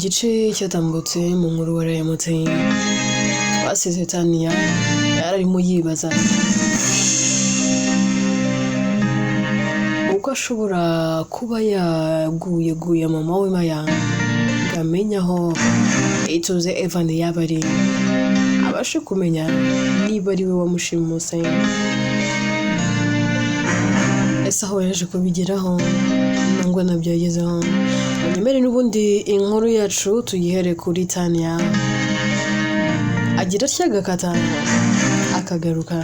gice cyatambutse mu nkuru warayamutse twasize Tania yararimo yibaza uko ashobora kuba yaguye mama we Maya ngamenya aho ituze Evan yabari abashe kumenya niba ari we wamushimuse ese aho yaje kubigeraho ngo nabyagezeho nyemere n'ubundi inkuru yacu tuyihere kuri Tania agira cyagakata akagaruka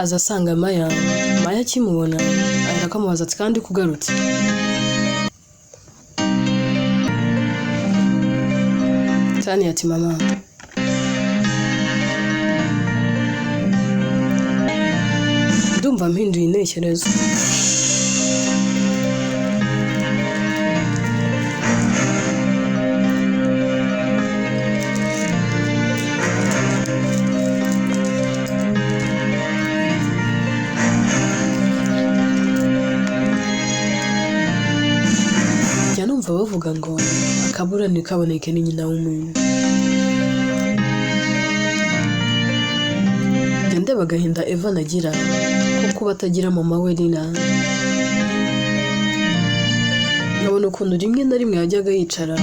azasanga Maya kimubona arakamubaza ati kandi kugarutse Tania ati mama ndumva mpinduye intekerezo njya numva bavuga ngo akabura ntikaboneke ni nyina w'umuntu ndeba agahinda Evan agira kuko batagira mama we Lina nkabona ukuntu rimwe na rimwe yajyaga yicara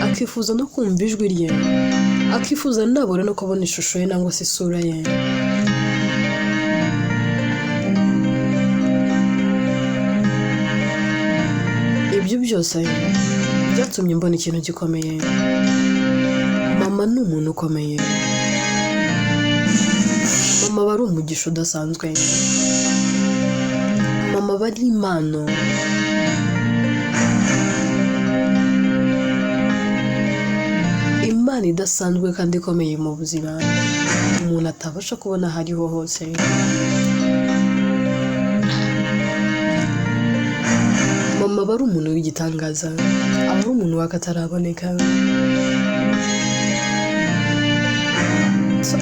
akifuza no kumva ijwi rye akifuza nabura no kubona ishusho ye nangwa se isura ye ibyo byose byatumye mbona ikintu gikomeye mama ni umuntu ukomeye mama bari umugisha udasanzwe mama bari impano imana idasanzwe kandi ikomeye mu buzima umuntu atabasha kubona hariho hose mama bari umuntu w'igitangaza ari umuntu wakataraboneka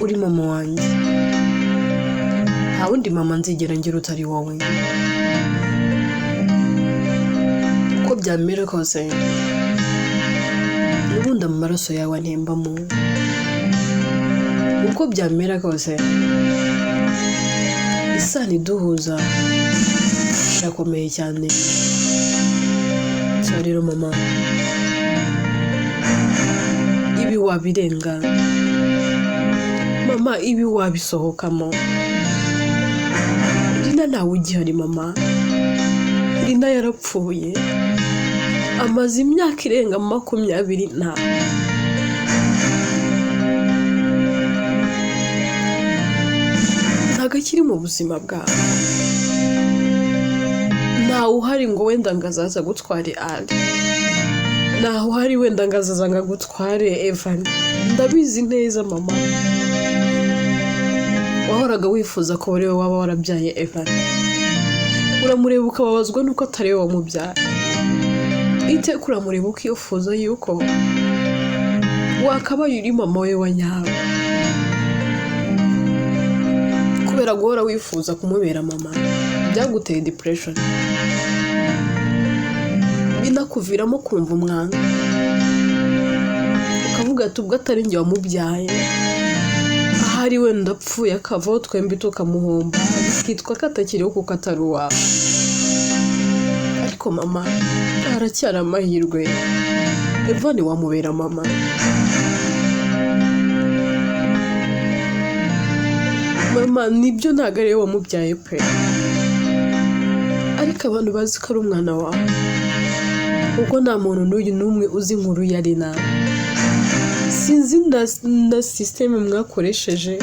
uri mama wanjye nta wundi mama nzigera ngira utari wowe uko byamera kose n'ubundi amaraso yawe antembamo uko byamera kose isano iduhuza irakomeye cyane so rero mama ibi wabirenga mama ibi wabisohokamo Lina nawe ugihari mama Lina yarapfuye amaze imyaka irenga 20 ntago akiri mu buzima bwawe nawe uhari ngo wenda ngazaza gutware Ali naho uhari wenda ngazaza ngagutware Evan ndabizi neza mama wahoraga wifuza ko bari waba warabyaye Evan uramureba ukababazwa nuko atari we wamubyaye iteka uramureba ukifuza yuko wakabaye uri mama we wa nyawe kubera guhora wifuza kumubera mama byaguteye depression binakuviramo kumva umwana ukavuga ati ubwo atari njye wamubyaye ahari wenda apfuye akavaho twembi tukamuhomba bikitwa katakiriho kuko atari uwawe ariko mama haracyari amahirwe Evan wamubera mama mama nibyo ntago ari we wamubyaye pe ariko abantu bazi ko ari umwana wawe kuko nta muntu n'uyu n'umwe uzi inkuru ya Lina sinzi na system mwakoresheje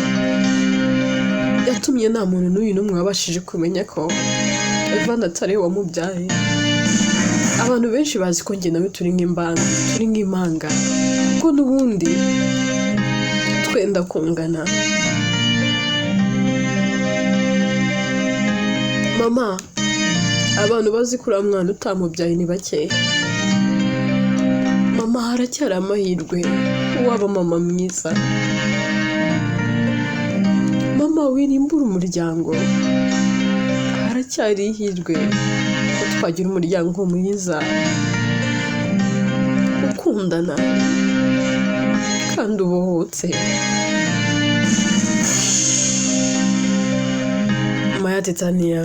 yatumye nta muntu n'uyu n'umwe wabashije kumenya ko Evan atari we wamubyaye abantu benshi bazi ko njye nawe turi nk'impanga kuko n'ubundi twenda kungana mama abantu bazi ko uriya mwana utamubyaye ni bakeya mama haracyari amahirwe waba mama mwiza mama wirimbura umuryango haracyari ihirwe ko twagira umuryango mwiza ukundana kandi ubohotse. Maya Titania,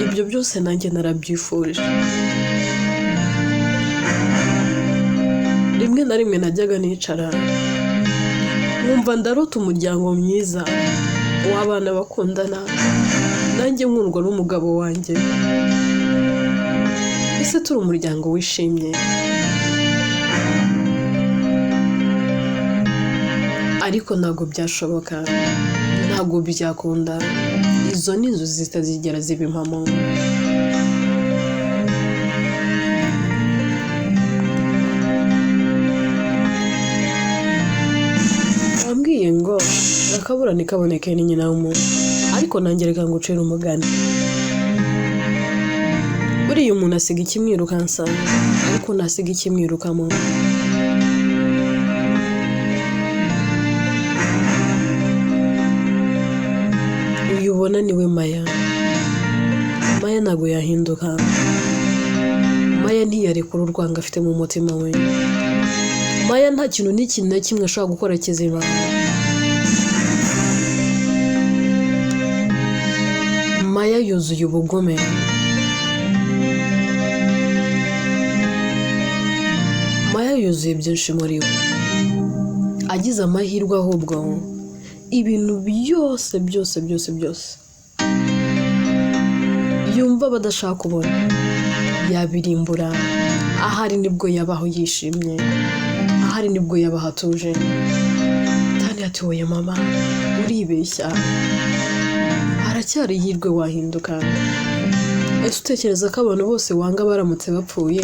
ibyo byose nanjye narabyifuje. Rimwe na rimwe najyaga nicara nkumva ndarota umuryango mwiza w'abana bakundana, nanjye nkundwa n'umugabo wanjye, ese turi umuryango wishimye. Ariko ntabwo byashoboka, ntabwo byakunda. Izo ni inzozi zitazigera ziba impamo. Bambwiye ngo akabura ntikaboneke ni nyina w'umuntu, ariko nanjye reka ngucira umugani. Buriya umuntu asiga ikimwirukansa, ariko ntasiga ikimwirukamo. Uyu ubona niwe Maya. Maya ntabwo yahinduka. Maya ntiyarekura urwanga afite mu mutima we. Maya nta kintu n'ikintu na kimwe ashobora gukora kizima. Maya yuzuye ubugome. Maya yuzuye byinshi muri we. Agize amahirwe ahubwo ibintu byose yumva badashaka kubona yabirimbura. Ahari nibwo yabaho yishimye, ahari nibwo yabaho atuje. Tani ati wowe mama uribeshya, haracyari ihirwe wahinduka. Ese utekereza ko abantu bose wanga baramutse bapfuye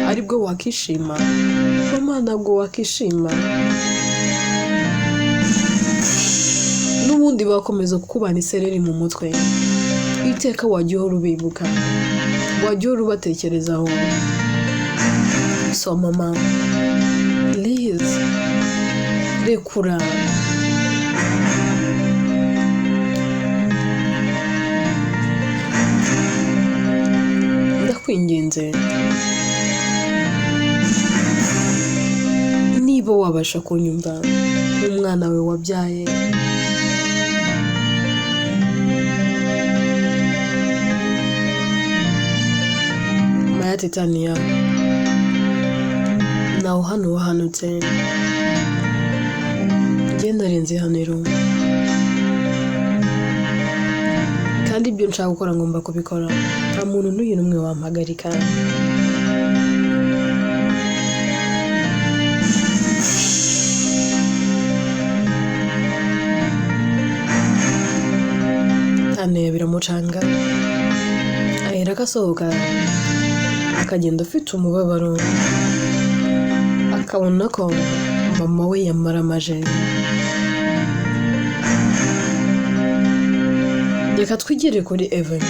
aribwo wakishima? Mama ntabwo wakishima. N'ubundi bakomeza kukubana isereri mu mutwe. Iteka wajya uhora ubibuka, wajya uhora ubatekerezaho. So mama, please, rekura. Ndakwinginze, niba wabasha kunyumva nk'umwana we wabyaye, Maya Titania, nawe hano wahanutse. Njye narenze ihaniro, kandi ibyo nshaka gukora ngomba kubikora. Nta muntu n'uyu n'umwe wampagarika. Tane biramucanga, ahera agasohoka akagenda afite umubabaro, akabona ko mama we yamaramaje. Reka twigire kuri Evan.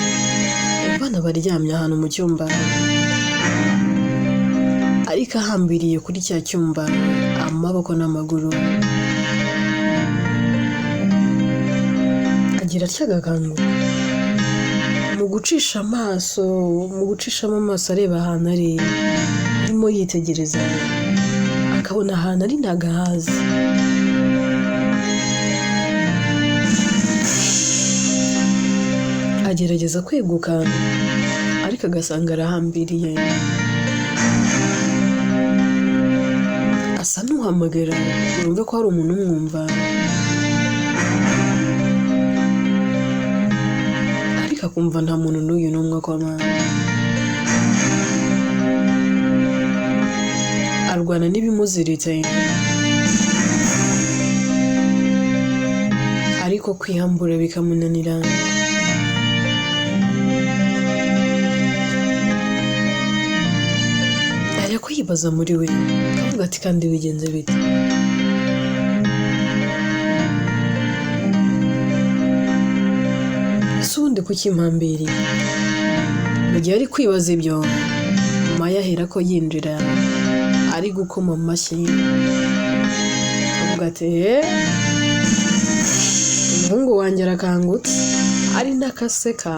Evan baryamye ahantu mu cyumba, ariko ahambiriye kuri cya cyumba amaboko n'amaguru. Agira atyagakangu mu gucishamo amaso areba ahantu ari, arimo yitegereza, akabona ahantu ari ntagahazi. Agerageza kweguka ariko agasanga arahambiriye. Asa n'uhamagara yumve ko hari umuntu umwumva, ariko akumva nta muntu n'uyu n'umwe akoma. Arwana n'ibimuziritse, ariko kwihambura bikamunanira. Ajya kwibaza muri we, akavuga ati kandi bigenze bite? Ese ubundi kuki impambiriye? Mu gihe ari kwibaza ibyo, Maya ahera ko yinjira ari gukoma amashyi, avuga ati umuhungu wanjye arakangutse ari n'akaseka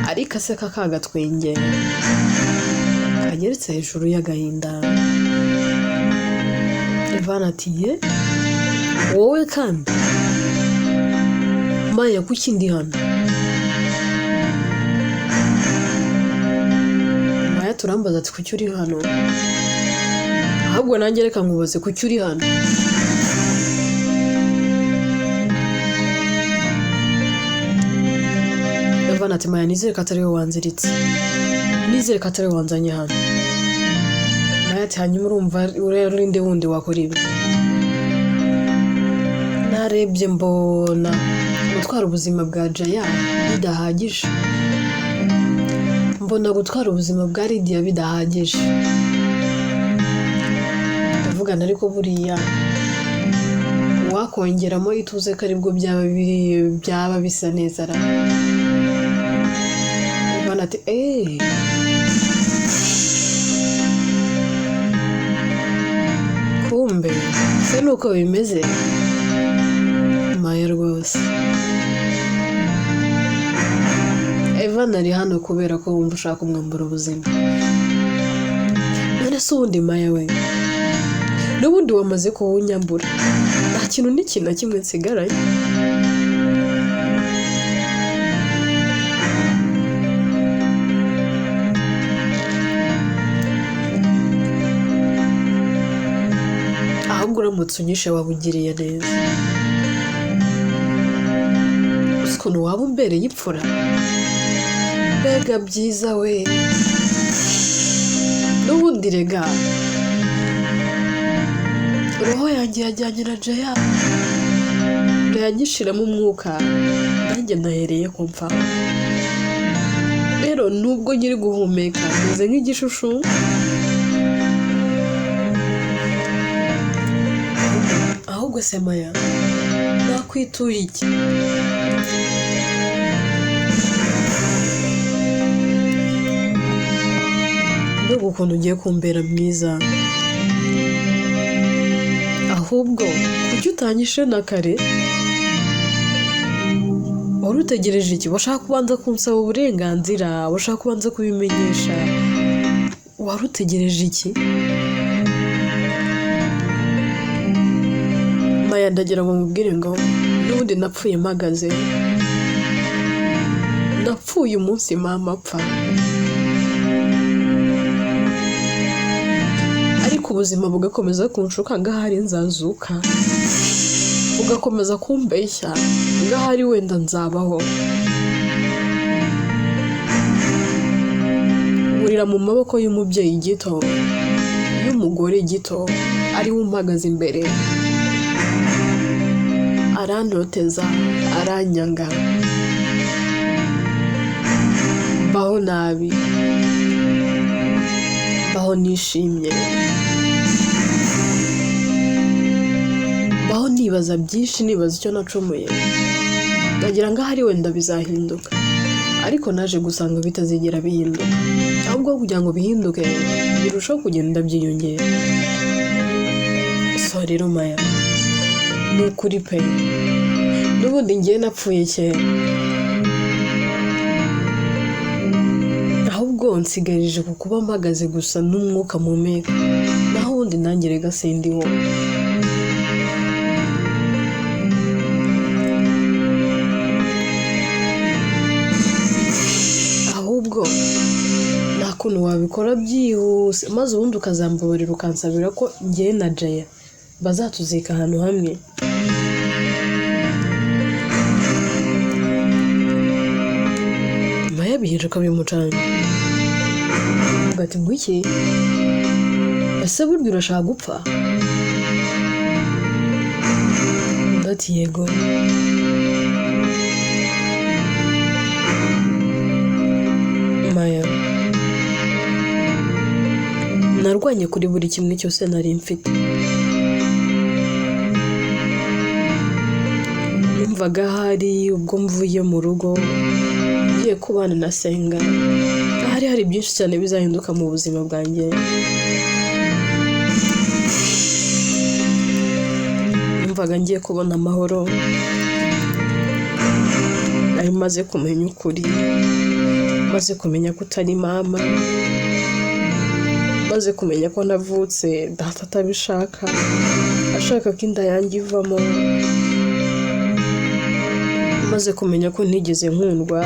ari kaseka kagatwenge kageretse hejuru y'agahinda. Ivan ati ye wowe kandi Maya kuki ndi hano? Maya turambaza ati kuki uri hano? Ahubwo nanjye reka nkubaze kuki uri hano? Ivan ati Maya nizere ko atari wowe wanziritse, nizere ko atari wowe wanzanye hano. Maya ati hanyuma urumva urinde wundi wakora ibi? Narebye mbona gutwara ubuzima bwa Jaya bidahagije, mbona gutwara ubuzima bwa Lydia bidahagije. Ndavugana ariko buriya wakongeramo ituze ko aribwo byaba bisa neza ra. Ivan ati kumbe se nuko bimeze. Maya rwose Ivan ari hano kubera ko wumva ushaka kumwambura ubuzima. None se ubundi Maya we n'ubundi wamaze kuwunyambura, nta kintu n'ikintu na kimwe nsigaranye. Ahubwo uramutse unyishe wabugiriye neza. Ukuntu waba umbereye ipfura, mbega byiza we. N'ubundi rega roho yanjye yajyanye na Jaya, yanyishiramo umwuka nanjye nahereye kumva. Rero nubwo nyiri guhumeka meze nk'igishushu, ahubwo se Maya nakwituye iki? Mbega ukuntu ugiye kumbera mwiza. Ahubwo kuki utanyishe na kare? Wari utegereje iki? Washaka kubanza kunsaba uburenganzira, washaka kubanza kubimenyesha. Wari utegereje iki? Maya ndagira ngo mubwire ngo n'ubundi napfuye mpagaze, napfuye umunsi mama apfa. Ariko ubuzima bugakomeza kunshuka ngahari nzazuka, bugakomeza kumbeshya ngahari wenda nzabaho. Burira mu maboko y'umubyeyi gito, y'umugore gito, ari we umpagaze imbere, arantoteza, aranyanga, baho nabi, baho nishimye, baho nibaza byinshi, nibaza icyo nacumuye, ndagira ngo ahari wenda bizahinduka. Ariko naje gusanga bitazigera bihinduka, ahubwo kugira ngo bihinduke birushaho kugenda byiyongera. So rero Maya ni ukuri pe, n'ubundi ngiye napfuye kera, ahubwo nsigarije ku kuba mpagaze gusa n'umwuka mpumeka, naho ubundi nanjye rega sindiho. Ahubwo nta kuntu wabikora byihuse maze ubundi ukazambabarira ukansabira ko ngiye na Jaya bazatuzika ahantu hamwe. Maya bihinduka bimucanye, ati ngo iki? Ese burya urashaka gupfa? Ati yego. Maya narwanye kuri buri kimwe cyose nari mfite. Numvaga hari ubwo mvuye mu rugo ngiye kubana na Senga, hari byinshi cyane bizahinduka mu buzima bwanjye. numvaga ngiye kubona amahoro, nari maze kumenya ukuri, maze kumenya ko utari mama, maze kumenya ko navutse data atabishaka, ashaka ko inda yanjye ivamo, maze kumenya ko ntigeze nkundwa,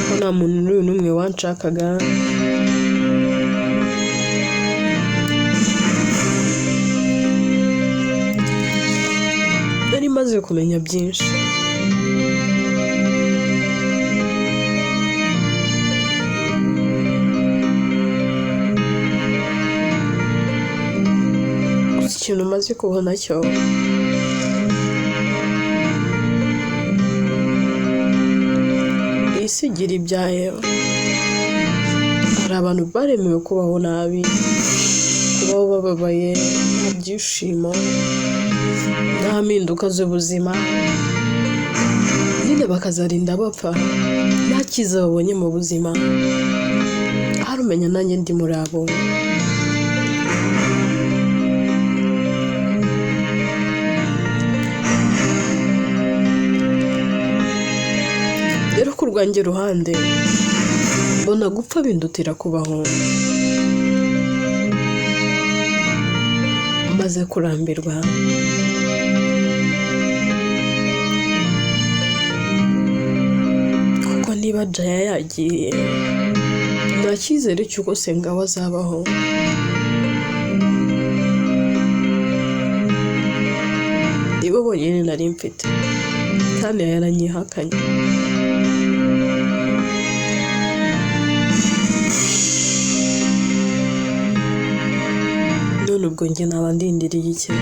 ko nta muntu n'umwe wanshakaga. Nari maze kumenya byinshi. Ikintu maze kubona cyo isi igira ibyayo. Hari abantu baremewe kubaho nabi, kubaho bababaye, nta byishimo, nta mpinduka z'ubuzima, nyine bakazarinda bapfa nta cyiza babonye mu buzima. Hari umenya nanjye ndi muri abo. Rero ku rwanjye ruhande mbona gupfa bindutira kubaho. Maze kurambirwa, kuko niba Jaya yagiye nta cyizere cy'uko Senga azabaho. Nibo bonyine nari mfite kandi yaranyihakanye. None ubwo njye naba ndindiriye iki?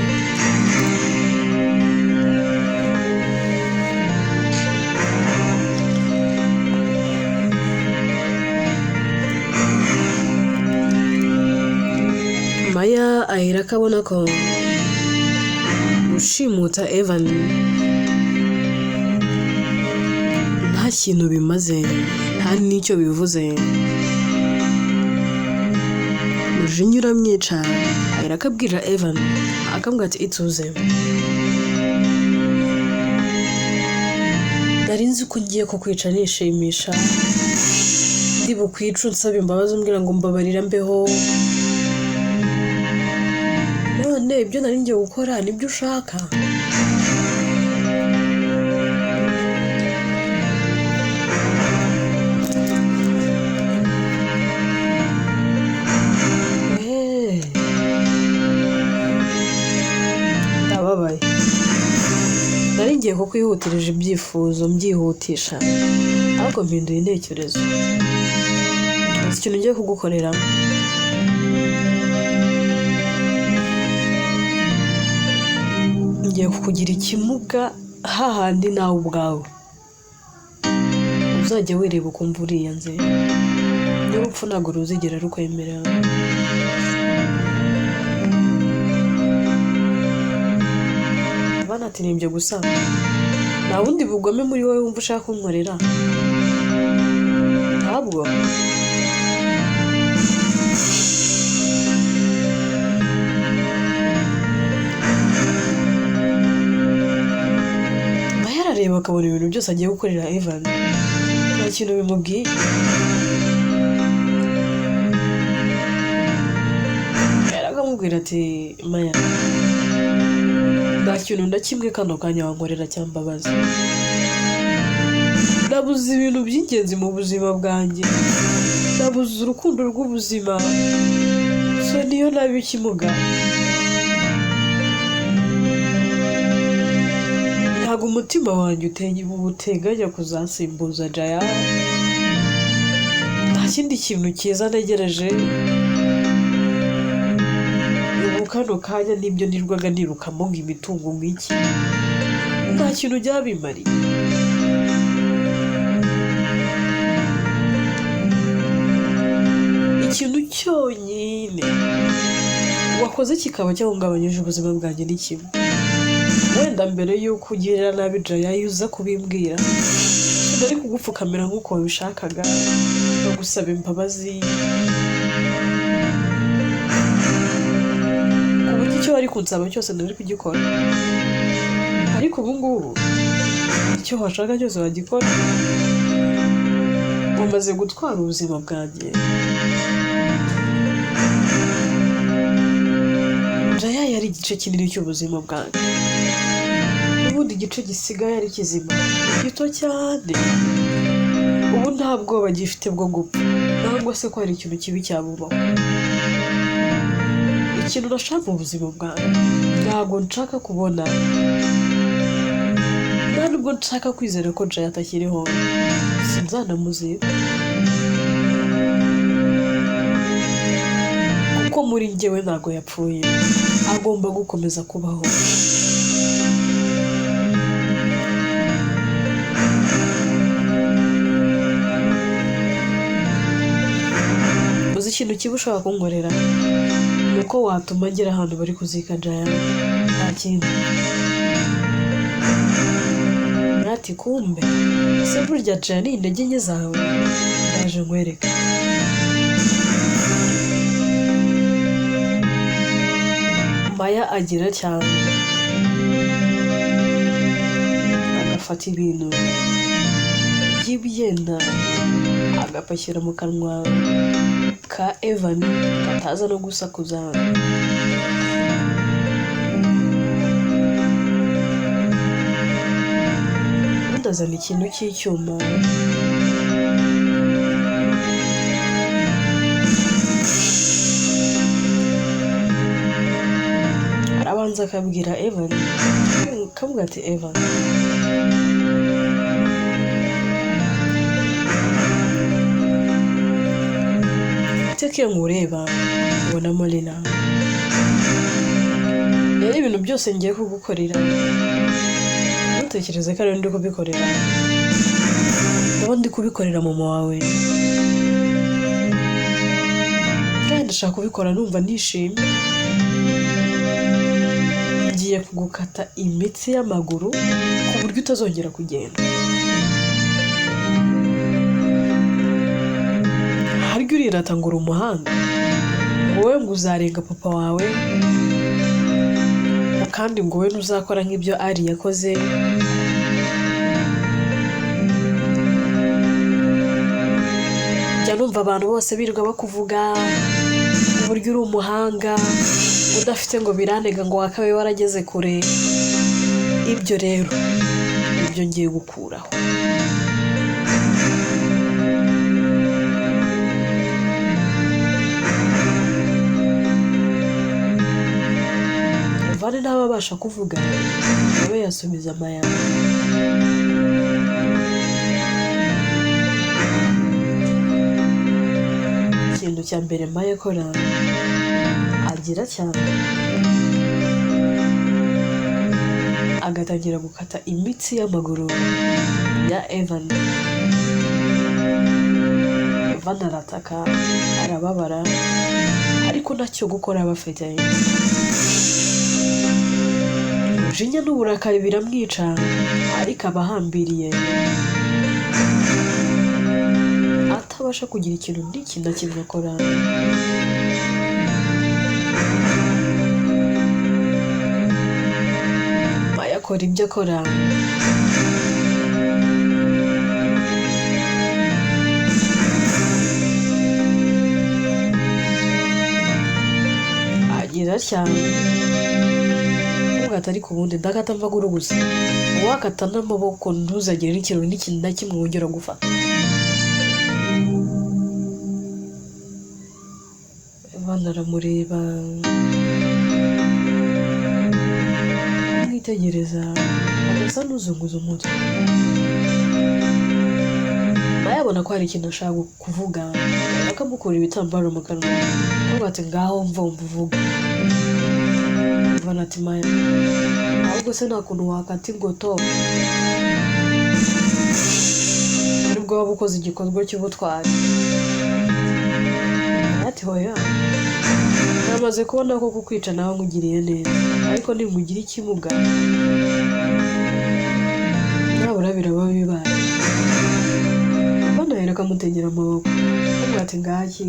Maya ahera akabona ko gushimuta Evan nta kintu bimaze, nta n'icyo bivuze. Mujinya uramwica, ahera akabwira Evan akambwira ati ituze. Nari nzi ko ngiye kukwica nishimisha, ndi bukwica unsaba imbabazi umbwira ngo mbabarira mbeho. None ibyo nari ngiye gukora nibyo ushaka? Ndababaye. Nari ngiye kukwihutirije ibyifuzo mbyihutisha, ariko mpinduye intekerezo. Uzi ikintu ngiye kugukorera? Ngiye kukugira ikimuga hahandi nawe ubwawe uzajya wireba ukumva uriyanze. N'urupfu ntabwo ruzigera rukwemera. Bana ati nibyo gusa, nta wundi bugome muri wowe wumva ushaka kunkorera? Ntabwo. Arareba akabona ibintu byose agiye gukorera Evan nta kintu bimubwiye. Aramubwira ati Maya, nta kintu na kimwe kano kanya wankorera cyambabaza. Nabuze ibintu by'ingenzi mu buzima bwanjye, nabuze urukundo rw'ubuzima, so niyo nabi ikimuga. Ntabwo umutima wanjye uteganya kuzasimbuza Jaya. Nta kindi kintu cyiza ntegereje. Ubu kano kanya nibyo nirwaga nirukamo ngo imitungo nk'iki, nta kintu byabimariye. Ikintu cyonyine wakoze kikaba cyahungabanyije ubuzima bwanjye ni kimwe. Wenda mbere y'uko ugirira nabi Jaya uza kubimbwira, sinari kugupfukamira nk'uko wabishakaga no gusaba imbabazi. Ku buryo icyo wari bari kunsaba cyose ndari kugikora, ariko ubu ngubu icyo washaka cyose wagikora. Umaze gutwara ubuzima bwanjye. Jaya yari igice kinini cy'ubuzima bwanjye, ubundi igice gisigaye ari kizima gito cyane. Ubu nta bwoba gifite bwo gupfa, ntabwo se ko hari ikintu kibi cyabubaho. Ikintu nashaka mu buzima bwanjye, ntabwo nshaka kubona, nta nubwo nshaka kwizera ko Jaya atakiriho. Sinzanamuziba, kuko muri njyewe ntabwo yapfuye, agomba gukomeza kubaho. Uzi ikintu kibi ushobora kunkorera? Ni uko watuma ngera ahantu bari kuzika Jaya, nta kindi. Ati kumbe se burya Jaya ni intege nke zawe, ndaje nkwereka. Maya agira cyane, agafata ibintu by'ibyenda agapakira mu kanwa ka Evan ataza no gusakuza. Ndazana ikintu cy'icyuma, arabanza akabwira Evan, kavuga ati Evan, teke nkureba ubonamo Lina. Rero ibintu byose ngiye kugukorera, ntutekereze ko ari ndi kubikorera, ndaba ndi kubikorera mama wawe, kandi ndashaka kubikora numva nishimye. Ngiye kugukata imitsi y'amaguru ku buryo utazongera kugenda. Harya urirata ngo uri umuhanga, wowe ngo uzarenga papa wawe, kandi ngo wowe ntuzakora nk'ibyo Ari yakoze. Jya numva abantu bose birirwa bakuvuga uburyo uri umuhanga, udafite ngo biranega ngo wakabaye warageze kure. Ibyo rero ibyo ngiye gukuraho. Evan ntabasha kuvuga, nawe yasubiza Maya. Ikintu cya mbere Maya akora, agira cyane, agatangira gukata imitsi y'amaguru ya Evan. Evan arataka, arababara, ariko ntacyo gukora abafite. Umujinya n'uburakari biramwica, ariko abahambiriye atabasha kugira ikintu n'iki na kimwe akora. Maya akora ibyo akora, agira cyane, ugata ariko ubundi ndagata mvaguru gusa, wakata n'amaboko ntuzagire n'ikintu na kimwe wongera gufata. Evan aramureba, amwitegereza, agasa n'uzunguza umutwe. Maya abona ko hari ikintu ashaka kuvuga, akamukura ibitambaro mu kanwa, akavuga ati ngaho mva uvuga. Evan ati Maya, ahubwo se nta kuntu wakata ingoto, nubwo waba ukoze igikorwa cy'ubutwari. Ati hoya, namaze kubona ko kukwica nawe nkugiriye neza, ariko nimugira ikimuga nabura biraba bibaye. Evan ahera akamutegera amaboko, avuga ati ngaki,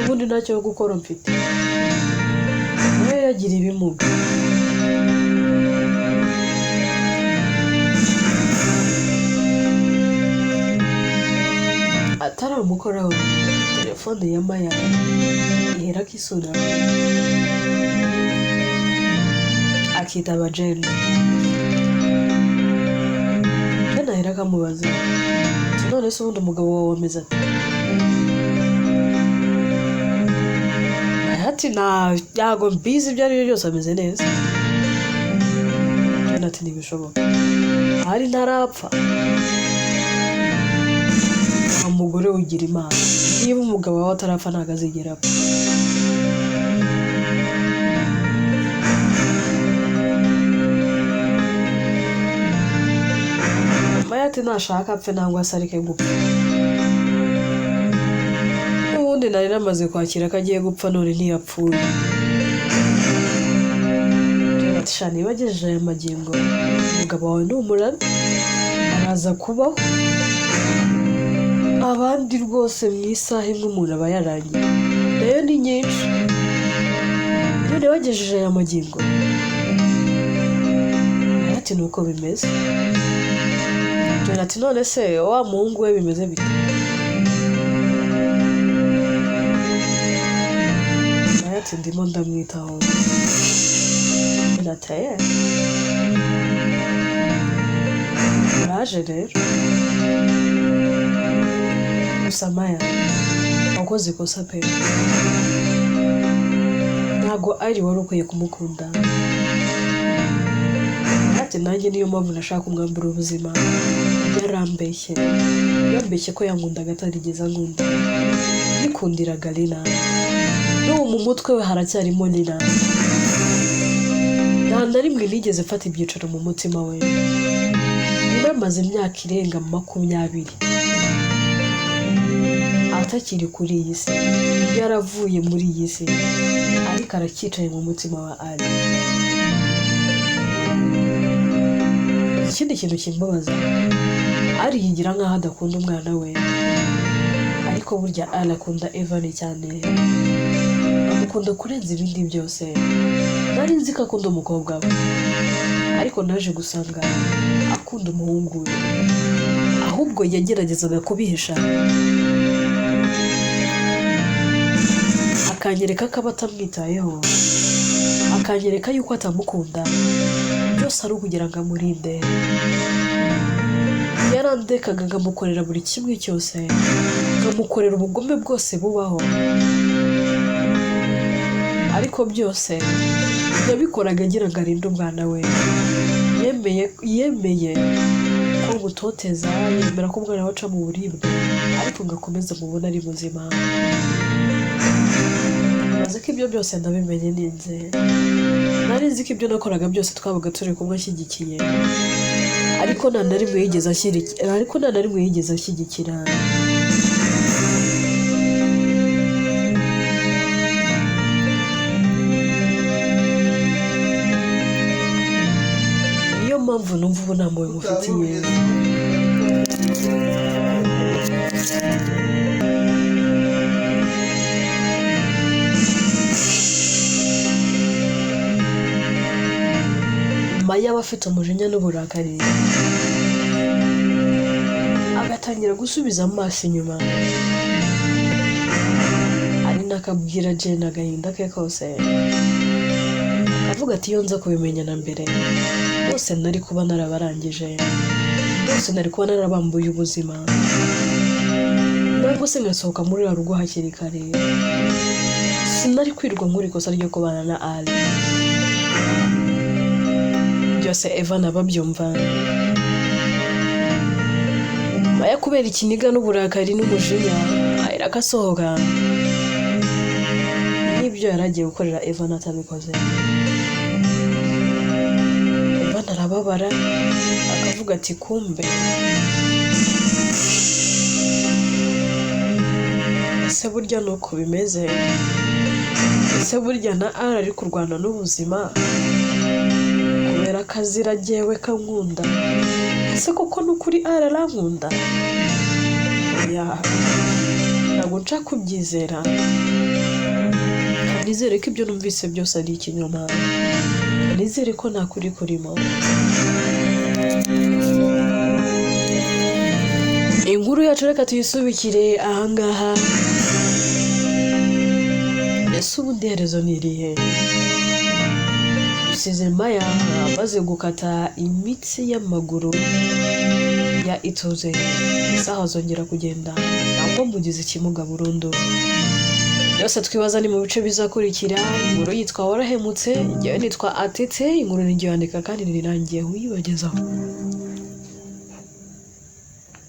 ubundi ntacyo cyo gukora mfite. Nawe agira ibimuga ataramukoraho telefone ya Maya ihera kisura akitaba Jane ahera akamubaza none se ubundi umugabo wawe ameze ati ati ntago mbizi ibyo ari byo byose ameze neza ati ntibishoboka hari ntarapfa umugore ugira imana niba umugabo wawe atarapfa ntago azigera apfa Maya ati ntashaka apfe nangwa se areke gupfa n'ubundi nari namaze kwakira ko agiye gupfa none ntiyapfuye ati sha niba agejeje aya magingo umugabo wawe ni umurari araza kubaho abandi rwose mu isaha imwe umuntu aba yarangiye nayo ni nyinshi none bagejeje aya magingo ati nuko bimeze ati none se wa muhungu we bimeze bite ati ndimo ndamwitaho nateye uraje rero gusa Maya wakoze ikosa pe ntago ari wari ukwiye kumukunda ati nanjye niyo mpamvu nashaka kumwambura ubuzima yambeshye ko yankundaga atarigeze ankunda yikundiraga Lina n'ubu mu mutwe we haracyarimo Lina nta na rimwe nigeze mfata ibyicaro mu mutima we namaze imyaka irenga 20 atakiri kuri iyi si yaravuye muri iyi si ariko aracyicaye mu mutima wa Ali ikindi kintu kimbabaza ari yigira nkaho adakunda umwana we ariko burya Ali akunda Evan cyane amukunda kurenza ibindi byose nari nzi ko akunda umukobwa we ariko naje gusanga akunda umuhungu we ahubwo yageragezaga kubihisha akanyereka ko abatamwitayeho akanyereka yuko atamukunda byose ari ukugira ngo amurinde yarandekaga ngamukorera buri kimwe cyose ngamukorera ubugome bwose bubaho ariko byose yabikoraga agira ngo arinde umwana we yemeye ko gutoteza yemera ko umwana waca mu buribwe ariko ngakomeza mubona ari muzima maze ko ibyo byose ndabimenye ninze nari nzi ko ibyo nakoraga byose twabaga turi kumwe ashyigikiye ariko nta na rimwe yigeze ashyigikira niyo mpamvu numva ubu nta mpuhwe mufitiye Maya aba afite umujinya n'uburakari agatangira gusubiza amaso inyuma ari nakabwira Jane agahinda ke kose avuga ati iyo nza kubimenya na mbere bose nari kuba narabarangije bose nari kuba narabambuye ubuzima ntabwo se ngasohoka muri ya rugo hakiri kare sinari kwirwa nkuri ikosa ryo kubana na Ali byose Evan ababyumva Maya kubera ikiniga n'uburakari n'umujinya ahera akasohoka n'ibyo yaragiye gukorera Evan atabikoze Evan arababara akavuga ati kumbe ese burya nuko bimeze ese burya na Ali ari kurwana n'ubuzima kubera akazira jyewe kankunda ese koko n'ukuri Ali arankunda ntabwo nca kubyizera nizere ko ibyo numvise byose ari ikinyoma, nizere ko nta kuri kurimo. Inkuru yacu reka tuyisubikire ahangaha. Ese ubundi herezo ni irihe? Dusize Maya amaze gukata imitsi y'amaguru ya Ituze, isaha zongera kugenda ntabwo mugize ikimuga burundu. Byose twibaza ni mu bice bizakurikira. Inkuru yitwa Warahemutse, njyewe nitwa Atete. Inkuru ni njye yandika kandi nirangiye wibagezaho.